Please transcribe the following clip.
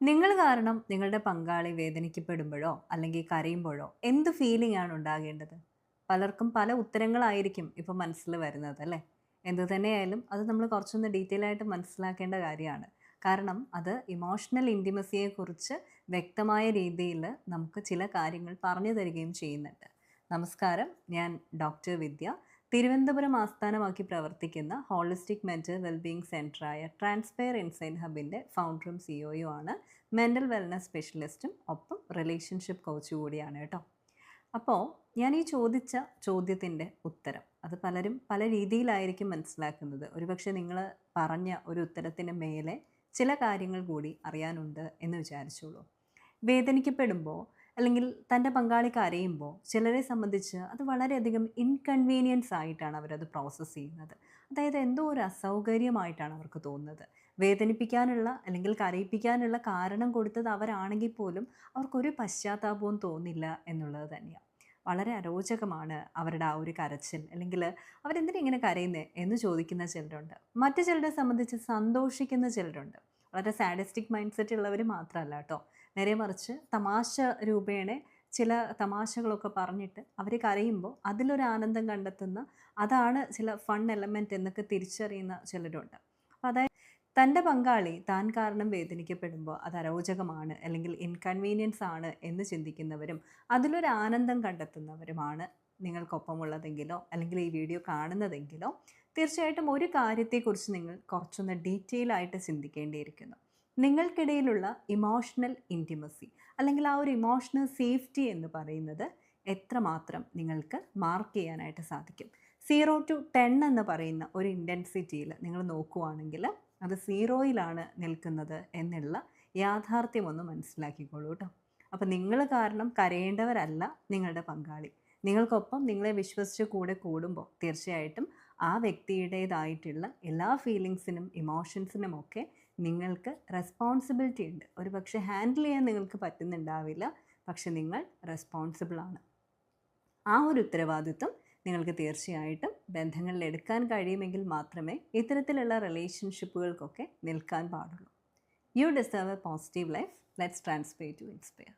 നിങ്ങൾ കാരണം നിങ്ങളുടെ പങ്കാളി വേദനിക്കപ്പെടുമ്പോഴോ അല്ലെങ്കിൽ കരയുമ്പോഴോ എന്ത് ഫീലിംഗ് ആണ് ഉണ്ടാകേണ്ടത്? പലർക്കും പല ഉത്തരങ്ങളായിരിക്കും ഇപ്പോൾ മനസ്സിൽ വരുന്നത് അല്ലേ? എന്തു തന്നെയായാലും അത് നമ്മൾ കുറച്ചൊന്ന് ഡീറ്റെയിൽ ആയിട്ട് മനസ്സിലാക്കേണ്ട കാര്യമാണ്. കാരണം അത് ഇമോഷണൽ ഇൻറ്റിമസിയെക്കുറിച്ച് വ്യക്തമായ രീതിയിൽ നമുക്ക് ചില കാര്യങ്ങൾ പറഞ്ഞു തരികയും ചെയ്യുന്നുണ്ട്. നമസ്കാരം, ഞാൻ ഡോക്ടർ വിദ്യ. തിരുവനന്തപുരം ആസ്ഥാനമാക്കി പ്രവർത്തിക്കുന്ന ഹോളിസ്റ്റിക് മെൻ്റൽ വെൽബീയിങ് സെൻ്ററായ ട്രാൻസ്പെയർ ഇൻസൈഡ് ഹബിൻ്റെ ഫൗണ്ടറും സിഇഒയും ആണ്. മെൻ്റൽ വെൽനസ് സ്പെഷ്യലിസ്റ്റും ഒപ്പം റിലേഷൻഷിപ്പ് കോച്ച് കൂടിയാണ് കേട്ടോ. അപ്പോൾ ഞാൻ ഈ ചോദിച്ച ചോദ്യത്തിൻ്റെ ഉത്തരം അത് പലരും പല രീതിയിലായിരിക്കും മനസ്സിലാക്കുന്നത്. ഒരുപക്ഷെ നിങ്ങൾ പറഞ്ഞ ഒരു ഉത്തരത്തിന് മേലെ ചില കാര്യങ്ങൾ കൂടി അറിയാനുണ്ട് എന്ന് വിചാരിച്ചോളൂ. വേദനിക്കപ്പെടുമ്പോൾ അല്ലെങ്കിൽ തൻ്റെ പങ്കാളി കരയുമ്പോൾ ചിലരെ സംബന്ധിച്ച് അത് വളരെയധികം ഇൻകൺവീനിയൻസ് ആയിട്ടാണ് അവരത് പ്രോസസ്സ് ചെയ്യുന്നത്. അതായത് എന്തോ ഒരു അസൗകര്യമായിട്ടാണ് അവർക്ക് തോന്നുന്നത്. വേദനിപ്പിക്കാനുള്ള അല്ലെങ്കിൽ കരയിപ്പിക്കാനുള്ള കാരണം കൊടുത്തത് അവരാണെങ്കിൽ പോലും അവർക്കൊരു പശ്ചാത്താപവും തോന്നില്ല എന്നുള്ളത് തന്നെയാണ്. വളരെ അരോചകമാണ് അവരുടെ ആ ഒരു കരച്ചിൽ. അല്ലെങ്കിൽ അവരെന്തിനാ ഇങ്ങനെ കരയുന്നത് എന്ന് ചോദിക്കുന്ന ചിലരുണ്ട്. മറ്റു ചിലരെ സംബന്ധിച്ച് സന്തോഷിക്കുന്ന ചിലരുണ്ട്. വളരെ സാഡിസ്റ്റിക് മൈൻഡ് സെറ്റ് ഉള്ളവർ മാത്രമല്ല കേട്ടോ. നേരെ മറിച്ച് തമാശ രൂപേണ ചില തമാശകളൊക്കെ പറഞ്ഞിട്ട് അവർ കരയുമ്പോൾ അതിലൊരു ആനന്ദം കണ്ടെത്തുന്ന, അതാണ് ചില ഫൺ എലമെൻറ്റ് എന്നൊക്കെ തിരിച്ചറിയുന്ന ചിലരുണ്ട്. അപ്പോൾ അതായത് തൻ്റെ പങ്കാളി താൻ കാരണം വേദനിക്കപ്പെടുമ്പോൾ അത് അരോചകമാണ് അല്ലെങ്കിൽ ഇൻകൺവീനിയൻസ് ആണ് എന്ന് ചിന്തിക്കുന്നവരും അതിലൊരു ആനന്ദം കണ്ടെത്തുന്നവരുമാണ് നിങ്ങൾക്കൊപ്പമുള്ളതെങ്കിലോ അല്ലെങ്കിൽ ഈ വീഡിയോ കാണുന്നതെങ്കിലോ തീർച്ചയായിട്ടും ഒരു കാര്യത്തെക്കുറിച്ച് നിങ്ങൾ കുറച്ചൊന്ന് ഡീറ്റെയിൽ ആയിട്ട് ചിന്തിക്കേണ്ടിയിരിക്കുന്നു. നിങ്ങൾക്കിടയിലുള്ള ഇമോഷണൽ ഇൻറ്റിമസി അല്ലെങ്കിൽ ആ ഒരു ഇമോഷണൽ സേഫ്റ്റി എന്ന് പറയുന്നത് എത്രമാത്രം നിങ്ങൾക്ക് മാർക്ക് ചെയ്യാനായിട്ട് സാധിക്കും. 0 to 10 എന്ന് പറയുന്ന ഒരു ഇൻറ്റൻസിറ്റിയിൽ നിങ്ങൾ നോക്കുവാണെങ്കിൽ അത് 0യിലാണ് നിൽക്കുന്നത് എന്നുള്ള യാഥാർത്ഥ്യം ഒന്ന് മനസ്സിലാക്കിക്കോളൂ കേട്ടോ. അപ്പോൾ നിങ്ങൾ കാരണം കരയേണ്ടവരല്ല നിങ്ങളുടെ പങ്കാളി. നിങ്ങൾക്കൊപ്പം നിങ്ങളെ വിശ്വസിച്ച് കൂടെ കൂടുമ്പോൾ തീർച്ചയായിട്ടും ആ വ്യക്തിയുടേതായിട്ടുള്ള എല്ലാ ഫീലിങ്സിനും ഇമോഷൻസിനും ഒക്കെ നിങ്ങൾക്ക് റെസ്പോൺസിബിലിറ്റി ഉണ്ട്. ഒരു പക്ഷേ ഹാൻഡിൽ ചെയ്യാൻ നിങ്ങൾക്ക് പറ്റുന്നുണ്ടാവില്ല, പക്ഷെ നിങ്ങൾ റെസ്പോൺസിബിളാണ്. ആ ഒരു ഉത്തരവാദിത്വം നിങ്ങൾക്ക് തീർച്ചയായിട്ടും ബന്ധങ്ങളിൽ എടുക്കാൻ കഴിയുമെങ്കിൽ മാത്രമേ ഇത്തരത്തിലുള്ള റിലേഷൻഷിപ്പുകൾക്കൊക്കെ നിൽക്കാൻ പാടുള്ളൂ. You deserve a positive life. Let's transfer to inspire.